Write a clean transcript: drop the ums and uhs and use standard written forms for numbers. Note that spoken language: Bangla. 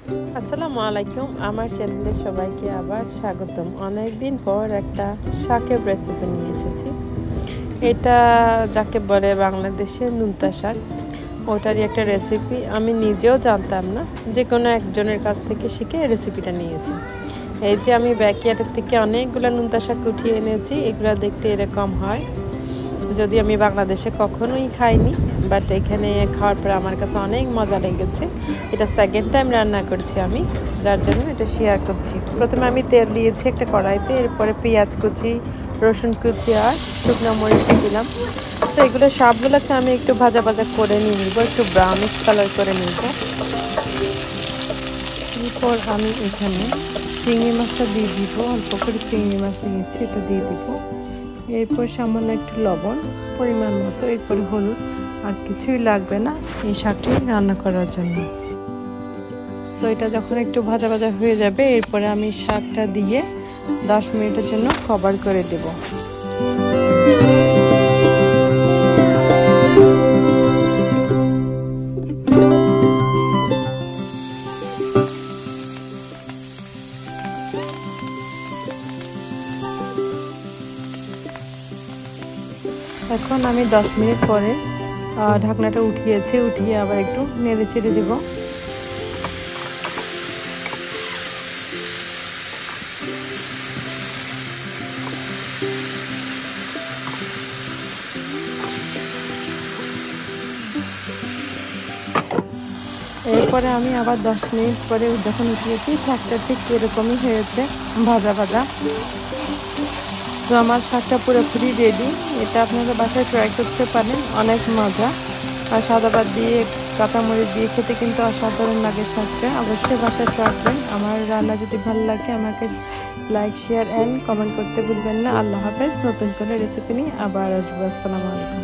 আসসালামু আলাইকুম, আমার চ্যানেলে সবাইকে আবার স্বাগতম। অনেকদিন পর একটা শাকের রেসিপি নিয়ে এসেছি। এটা যাকে বলে বাংলাদেশে নুনতা শাক, ওটারই একটা রেসিপি। আমি নিজেও জানতাম না, যে কোনো একজনের কাছ থেকে শিখে রেসিপিটা নিয়েছি। এই যে আমি ব্যাকইয়ার্ডের থেকে অনেকগুলো নুনতা শাক উঠিয়ে এনেছি। এগুলো দেখতে এরকম হয়, যদি আমি বাংলাদেশে কখনোই খাইনি, বাট এখানে খাওয়ার পর আমার কাছে অনেক মজা লেগেছে। এটা সেকেন্ড টাইম রান্না করছি আমি, যার জন্য এটা শেয়ার করছি। প্রথমে আমি তেল দিয়েছি একটা কড়াইতে, এরপরে পেঁয়াজ কুচি, রসুন কুচি আর শুকনো মরিচ দিলাম। তো এগুলো সবগুলোকে আমি একটু ভাজা ভাজা করে নিয়ে নিব, একটু ব্রাউনিশ কালার করে নিব। এরপর আমি এখানে চিংড়ি মাছটা দিয়ে দিব, অল্প করে চিংড়ি মাছ নিয়েছি, এটা দিয়ে দিব। এরপর সামান্য একটু লবণ পরিমাণ মতো, এরপরে হলুদ, আর কিছুই লাগবে না এই শাকটি রান্না করার জন্য। সো এটা যখন একটু ভাজা ভাজা হয়ে যাবে, এরপরে আমি শাকটা দিয়ে 10 মিনিটের জন্য কভার করে দেব। এখন আমি 10 মিনিট পরে ঢাকনাটা উঠিয়ে আবার একটু নেড়ে চেড়ে দেব। এরপরে আমি আবার 10 মিনিট পরে যখন উঠিয়েছি, শাকটা ঠিক এরকমই হয়েছে, ভাজা ভাজা। তো আমার শাকটা পুরোপুরি রেডি। এটা আপনারা বাসায় ট্রাই করতে পারেন, অনেক মজা। আর সাদা ভাত দিয়ে কাঁচামরিচ দিয়ে খেতে কিন্তু অসাধারণ লাগে শাকটা। অবশ্যই বাসায় ট্রাই করবেন। আমার রান্না যদি ভালো লাগে আমাকে লাইক, শেয়ার অ্যান্ড কমেন্ট করতে ভুলবেন না। আল্লাহ হাফেজ। নতুন কোনো রেসিপি নিয়ে আবার আসবো। আসসালামু আলাইকুম।